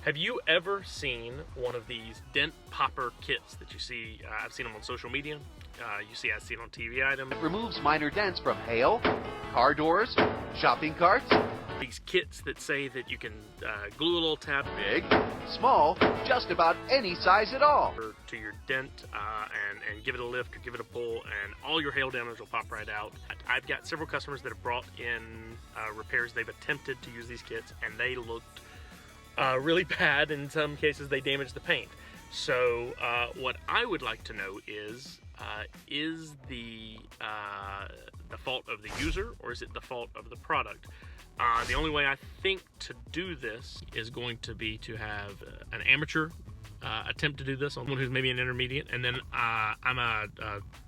Have you ever seen one of these dent popper kits that you see? I've seen them on social media. I've seen on TV items. It removes minor dents from hail, car doors, shopping carts. These kits that say that you can glue a little tab. Big, small, just about any size at all. To your dent and give it a lift or give it a pull, and all your hail damage will pop right out. I've got several customers that have brought in repairs. They've attempted to use these kits and they looked really bad. In some cases they damaged the paint. So what I would like to know is the fault of the user, or is it the fault of the product? The only way I think to do this is going to be to have an amateur attempt to do this on someone who's maybe an intermediate, and then I'm a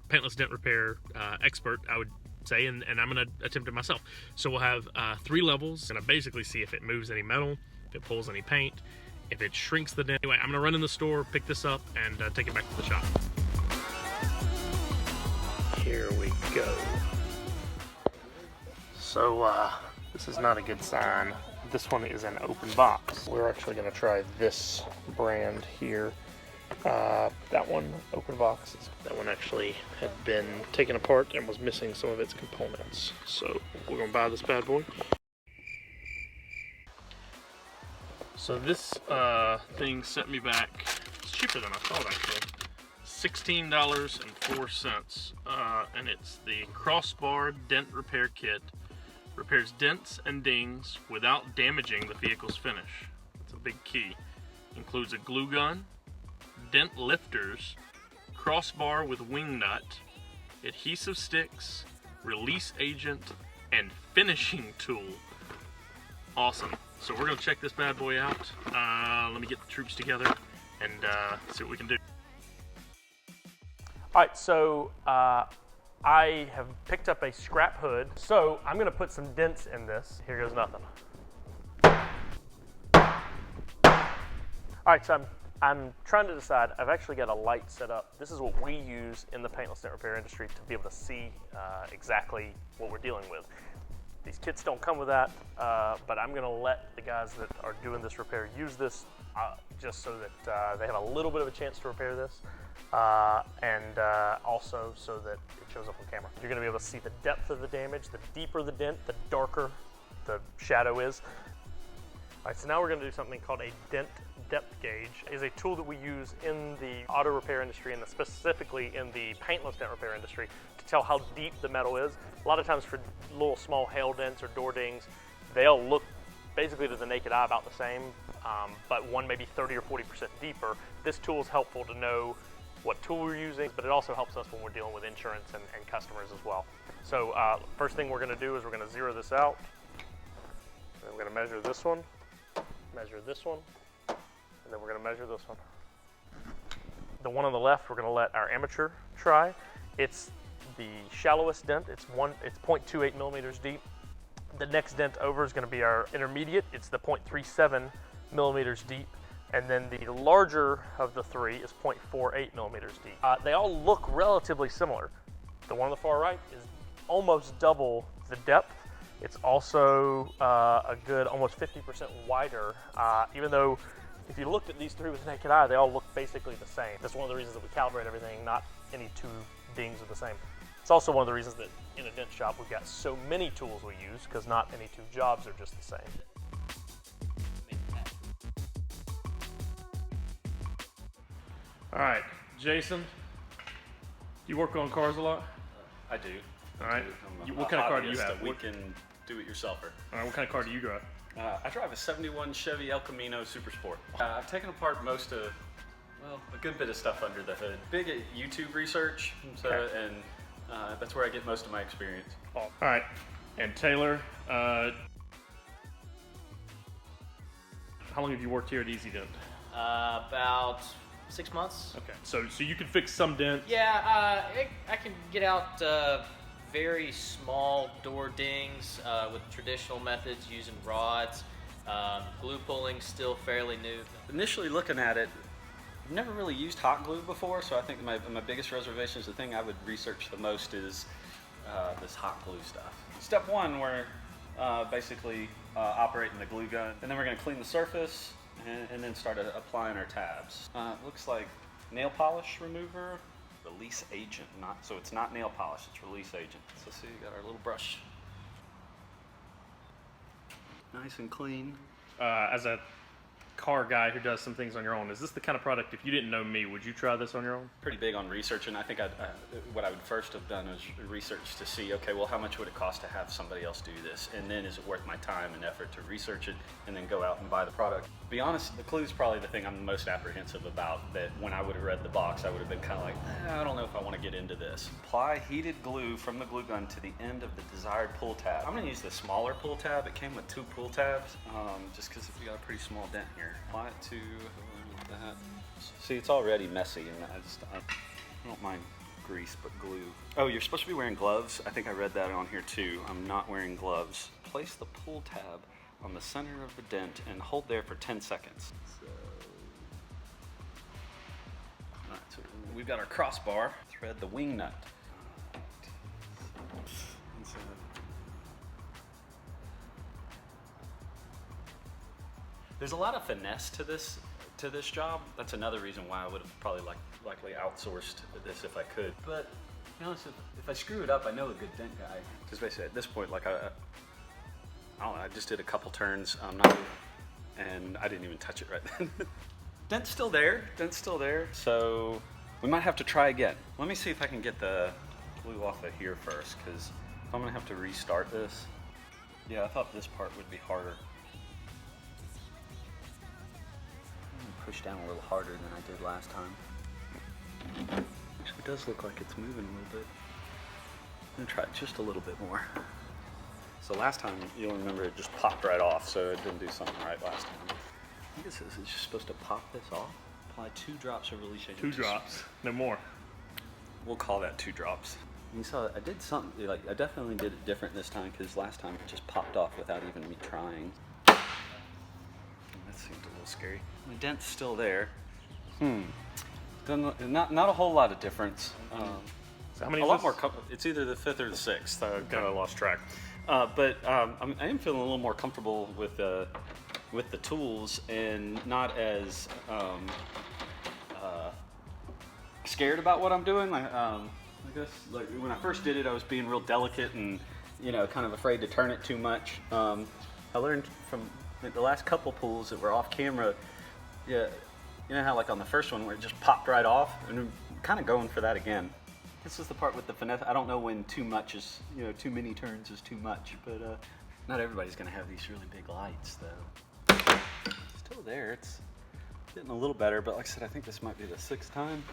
paintless dent repair expert, I would say, and I'm going to attempt it myself. So we'll have 3 levels, and I basically see if it moves any metal, if it pulls any paint, if it shrinks the dent. Anyway, I'm going to run in the store, pick this up, and take it back to the shop. Here we go. So this is not a good sign. This one is an open box. We're actually going to try this brand here. That one, open box. That one actually had been taken apart and was missing some of its components. So we're going to buy this bad boy. So this thing set me back. It's cheaper than I thought, actually. $16.04, and it's the Crossbar Dent Repair Kit. Repairs dents and dings without damaging the vehicle's finish. That's a big key. Includes a glue gun, dent lifters, crossbar with wing nut, adhesive sticks, release agent, and finishing tool. Awesome. So we're gonna check this bad boy out. Let me get the troops together and see what we can do. All right, so I have picked up a scrap hood. So I'm gonna put some dents in this. Here goes nothing. All right, so I'm trying to decide. I've actually got a light set up. This is what we use in the paintless dent repair industry to be able to see exactly what we're dealing with. These kits don't come with that, but I'm gonna let the guys that are doing this repair use this just so that they have a little bit of a chance to repair this, and also so that it shows up on camera. You're gonna be able to see the depth of the damage. The deeper the dent, the darker the shadow is. All right, so now we're gonna do something called a dent depth gauge. It's a tool that we use in the auto repair industry, and specifically in the paintless dent repair industry, to tell how deep the metal is. A lot of times for little small hail dents or door dings, they'll look basically to the naked eye about the same, but one maybe 30 or 40% deeper. This tool is helpful to know what tool we're using, but it also helps us when we're dealing with insurance and customers as well. So first thing we're gonna do is we're gonna zero this out. And we're gonna measure this one, and then we're gonna measure this one. The one on the left, we're gonna let our amateur try. It's the shallowest dent. It's 0.28 millimeters deep. The next dent over is gonna be our intermediate. It's the 0.37 millimeters deep. And then the larger of the 3 is 0.48 millimeters deep. They all look relatively similar. The one on the far right is almost double the depth. It's also a good almost 50% wider, even though if you looked at these 3 with the naked eye, they all look basically the same. That's one of the reasons that we calibrate everything. Not any 2 dings are the same. It's also one of the reasons that in a dent shop we've got so many tools we use, because not any 2 jobs are just the same. All right, Jason, you work on cars a lot? I do. All right. What kind of car do you have? We can do-it-yourselfer. All right. What kind of car do you drive? I drive a '71 Chevy El Camino Super Sport. I've taken apart most of, well, a good bit of stuff under the hood. Big at YouTube research, so, okay. And that's where I get most of my experience. Oh. All right. And Taylor, how long have you worked here at Easy Dent? About 6 months. Okay, so you can fix some dents? Yeah, I can get out very small door dings with traditional methods using rods. Glue pulling still fairly new. Initially looking at it, I've never really used hot glue before, so I think my biggest reservation is the thing I would research the most is this hot glue stuff. Step 1, we're basically operating the glue gun, and then we're going to clean the surface, and then start applying our tabs. Looks like nail polish remover, release agent. So it's not nail polish, it's release agent. So see, we got our little brush. Nice and clean. As a car guy who does some things on your own, is this the kind of product, if you didn't know me, would you try this on your own? Pretty big on research, and I think what I would first have done is research to see, okay, well, how much would it cost to have somebody else do this? And then is it worth my time and effort to research it and then go out and buy the product? To be honest, the glue is probably the thing I'm the most apprehensive about, that when I would have read the box, I would have been kind of like, I don't know if I want to get into this. Apply heated glue from the glue gun to the end of the desired pull tab. I'm going to use the smaller pull tab. It came with 2 pull tabs, just because we got a pretty small dent here. Apply it to that. See, it's already messy, and I don't mind grease, but glue. Oh, you're supposed to be wearing gloves. I think I read that on here too. I'm not wearing gloves. Place the pull tab on the center of the dent and hold there for 10 seconds. All right, so we've got our crossbar. Thread the wing nut. There's a lot of finesse to this job. That's another reason why I would have probably likely outsourced this if I could. But to be honest, if I screw it up, I know a good dent guy. Because basically at this point, like I don't know, I just did a couple turns, and I didn't even touch it right then. Dent's still there. Dent's still there. So we might have to try again. Let me see if I can get the glue off of here first, because if I'm gonna have to restart this. Yeah, I thought this part would be harder. Push down a little harder than I did last time. Actually, it does look like it's moving a little bit. I'm gonna try it just a little bit more. So last time, you'll remember it just popped right off, so it didn't do something right last time. I think it says it's just supposed to pop this off. Apply 2 drops of release agent. 2 drops, no more. We'll call that 2 drops. You saw I did something, like I definitely did it different this time, because last time it just popped off without even me trying. That seemed a little scary. The dent's still there. Not a whole lot of difference. So how many? A lot more. It's either the 5th or the 6th. I kind of lost track. But I am feeling a little more comfortable with the tools and not as scared about what I'm doing. I guess like when I first did it, I was being real delicate and kind of afraid to turn it too much. I learned from the last couple pulls that were off camera. Yeah, you know how like on the first one where it just popped right off, and I'm kind of going for that again. This is the part with the finesse. I don't know when too much is, too many turns is too much, but not everybody's gonna have these really big lights though. Still there, it's getting a little better, but like I said, I think this might be the 6th time.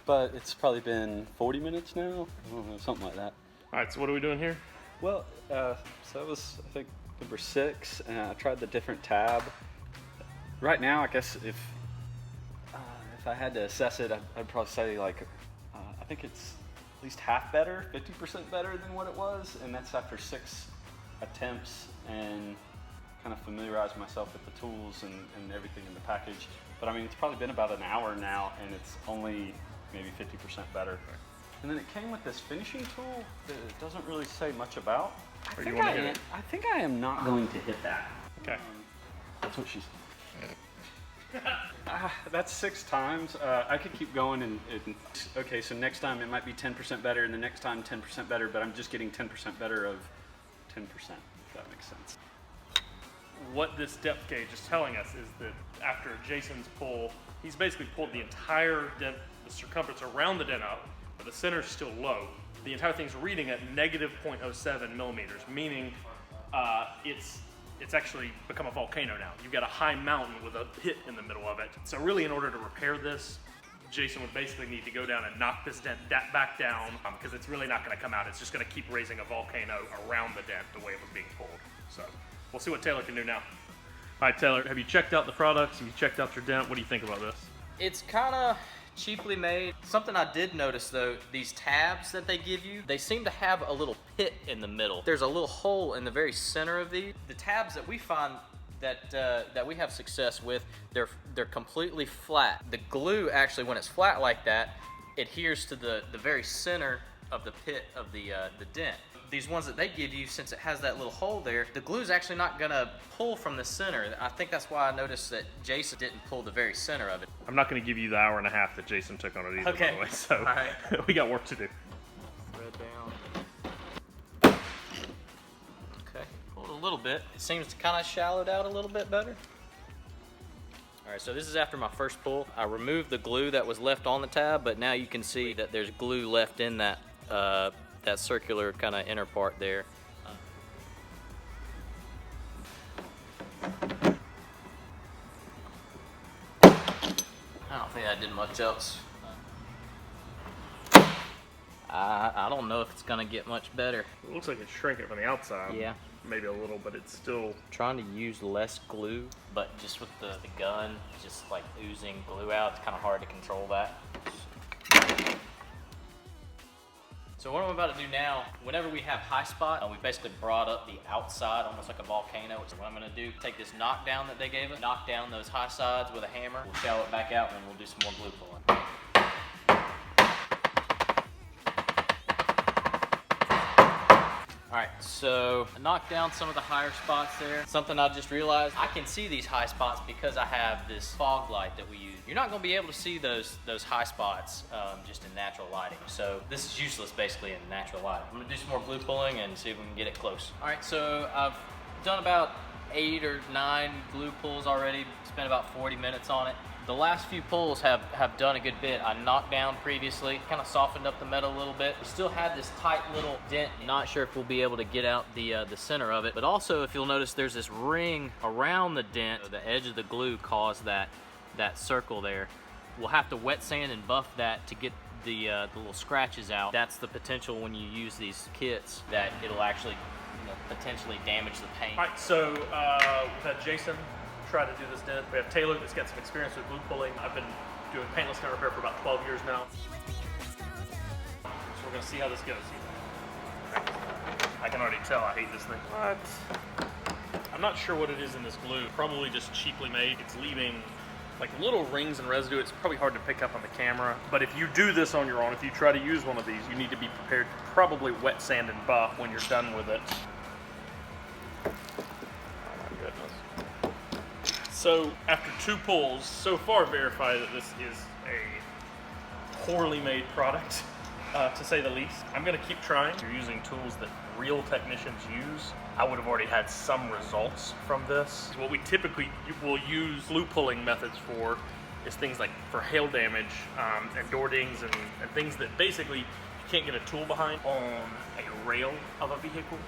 But it's probably been 40 minutes now, I don't know, something like that. All right, so what are we doing here? Well, so that was, I think, number 6, and I tried the different tab. Right now, I guess if I had to assess it, I'd probably say like, I think it's at least half better, 50% better than what it was, and that's after 6 attempts and kind of familiarize myself with the tools and everything in the package. But I mean, it's probably been about an hour now, and it's only maybe 50% better. And then it came with this finishing tool that it doesn't really say much about. I think I am not going to hit that. Okay. That's what she said. That's 6 times. I could keep going and okay, so next time it might be 10% better, and the next time 10% better, but I'm just getting 10% better of 10%, if that makes sense. What this depth gauge is telling us is that after Jason's pull, he's basically pulled the entire dent, the circumference around the dent up, but the center's still low. The entire thing's reading at negative 0.07 millimeters, meaning it's actually become a volcano now. You've got a high mountain with a pit in the middle of it. So really, in order to repair this, Jason would basically need to go down and knock this dent back down, because it's really not going to come out. It's just going to keep raising a volcano around the dent the way it was being pulled. So we'll see what Taylor can do now. All right, Taylor, have you checked out the products? Have you checked out your dent? What do you think about this? It's kind of cheaply made. Something I did notice though, these tabs that they give you, they seem to have a little pit in the middle. There's a little hole in the very center of these. The tabs that we find that we have success with, they're completely flat. The glue actually, when it's flat like that, adheres to the very center of the pit of the dent. These ones that they give you, since it has that little hole there, the glue's actually not gonna pull from the center. I think that's why I noticed that Jason didn't pull the very center of it. I'm not going to give you the hour and a half that Jason took on it either, by the way. So all right. we got work to do. Thread down. Okay, pulled a little bit. It seems to kind of shallowed out a little bit better. All right, so this is after my first pull. I removed the glue that was left on the tab, but now you can see that there's glue left in that that circular kind of inner part there. I don't think I did much else. I don't know if it's gonna get much better. It looks like it's shrinking from the outside. Yeah. Maybe a little, but it's still... Trying to use less glue, but just with the gun, just like oozing glue out, it's kind of hard to control that. So what I'm about to do now, whenever we have high spot, we basically brought up the outside almost like a volcano. So what I'm gonna do, take this knockdown that they gave us, knock down those high sides with a hammer, we'll shallow it back out, and then we'll do some more glue pulling. All right, so I knocked down some of the higher spots there. Something I just realized, I can see these high spots because I have this fog light that we use. You're not gonna be able to see those high spots just in natural lighting. So this is useless basically in natural light. I'm gonna do some more glue pulling and see if we can get it close. All right, so I've done about 8 or 9 glue pulls already, spent about 40 minutes on it. The last few pulls have done a good bit. I knocked down previously, kind of softened up the metal a little bit. We still had this tight little dent. Not sure if we'll be able to get out the center of it, but also if you'll notice there's this ring around the dent. The edge of the glue caused that circle there. We'll have to wet sand and buff that to get the little scratches out. That's the potential when you use these kits that it'll actually potentially damage the paint. All right, so we've had Jason try to do this dent. We have Taylor that's got some experience with glue pulling. I've been doing paintless dent repair for about 12 years now. So we're gonna see how this goes. I can already tell I hate this thing. What? I'm not sure what it is in this glue. Probably just cheaply made. It's leaving like little rings and residue. It's probably hard to pick up on the camera. But if you do this on your own, if you try to use one of these, you need to be prepared to probably wet sand and buff when you're done with it. So after 2 pulls, so far verify that this is a poorly made product, to say the least. I'm gonna keep trying. If you're using tools that real technicians use, I would have already had some results from this. What we typically will use glue pulling methods for is things like for hail damage and door dings and things that basically you can't get a tool behind on a rail of a vehicle.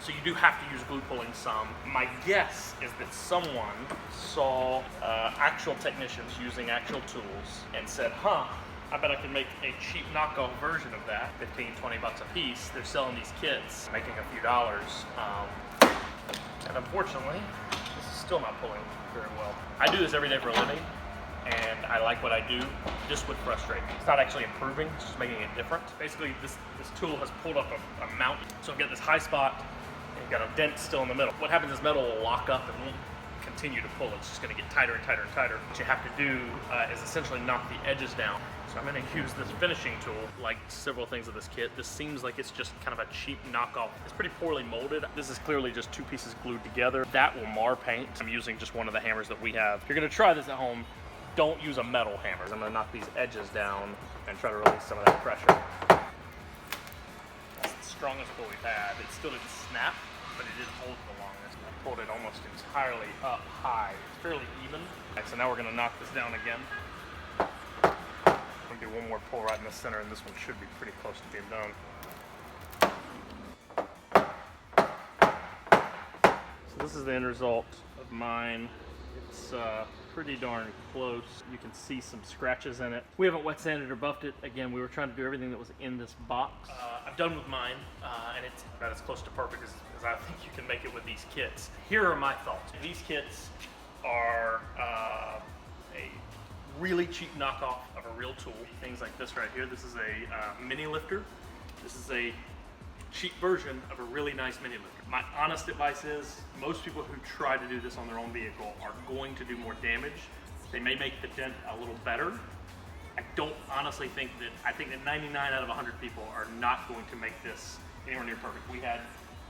So you do have to use glue pulling some. My guess is that someone saw actual technicians using actual tools and said, huh, I bet I can make a cheap knockoff version of that, 15, 20 bucks a piece. They're selling these kits, making a few dollars. And unfortunately, this is still not pulling very well. I do this every day for a living, and I like what I do. This would frustrate me. It's not actually improving, it's just making it different. Basically, this tool has pulled up a mountain. So I've got this high spot, and you've got a dent still in the middle. What happens is metal will lock up and won't continue to pull. It's just gonna get tighter and tighter and tighter. What you have to do is essentially knock the edges down. So I'm gonna use this finishing tool, like several things of this kit. This seems like it's just kind of a cheap knockoff. It's pretty poorly molded. This is clearly just 2 pieces glued together. That will mar paint. I'm using just one of the hammers that we have. If you're gonna try this at home, don't use a metal hammer. I'm gonna knock these edges down and try to release some of that pressure. That's the strongest pull we've had. It still didn't snap, but it did hold the longest. I pulled it almost entirely up high. It's fairly even. Okay, so now we're gonna knock this down again. I'm gonna do one more pull right in the center, and this one should be pretty close to being done. So this is the end result of mine. It's pretty darn close. You can see some scratches in it. We haven't wet sanded or buffed it. Again, we were trying to do everything that was in this box. I'm done with mine, and it's about as close to perfect as I think you can make it with these kits. Here are my thoughts. These kits are a really cheap knockoff of a real tool. Things like this right here. This is a mini lifter. This is a cheap version of a really nice mini lifter. My honest advice is most people who try to do this on their own vehicle are going to do more damage. They may make the dent a little better, I don't honestly think that, I think that 99 out of 100 people are not going to make this anywhere near perfect. We had,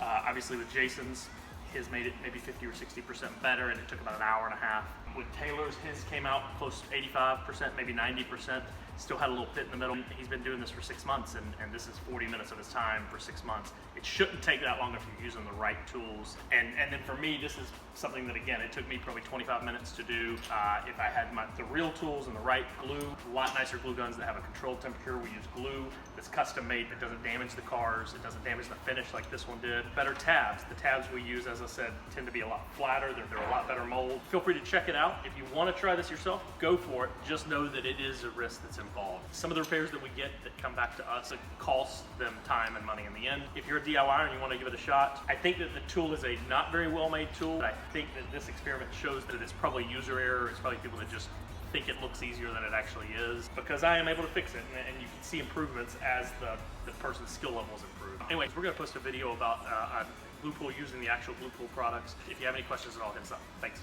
obviously with Jason's, his made it maybe 50 or 60% better, and it took about an hour and a half. With Taylor's, his came out close to 85%, maybe 90%. Still had a little pit in the middle. He's been doing this for 6 months, and this is 40 minutes of his time for 6 months. It shouldn't take that long if you're using the right tools. And then for me, this is something that, again, it took me probably 25 minutes to do. If I had the real tools and the right glue, a lot nicer glue guns that have a controlled temperature. We use glue that's custom made that doesn't damage the cars. It doesn't damage the finish like this one did. Better tabs. The tabs we use, as I said, tend to be a lot flatter. They're a lot better mold. Feel free to check it out. If you want to try this yourself, go for it. Just know that it is a risk that's involved. Some of the repairs that we get that come back to us, it costs them time and money in the end. If you're a DIYer and you want to give it a shot, I think that the tool is a not very well made tool. I think that this experiment shows that it's probably user error. It's probably people that just think it looks easier than it actually is, because I am able to fix it, and you can see improvements as the person's skill levels improve. Anyways, we're going to post a video about glue pool using the actual glue pool products. If you have any questions at all, hit us up. Thanks.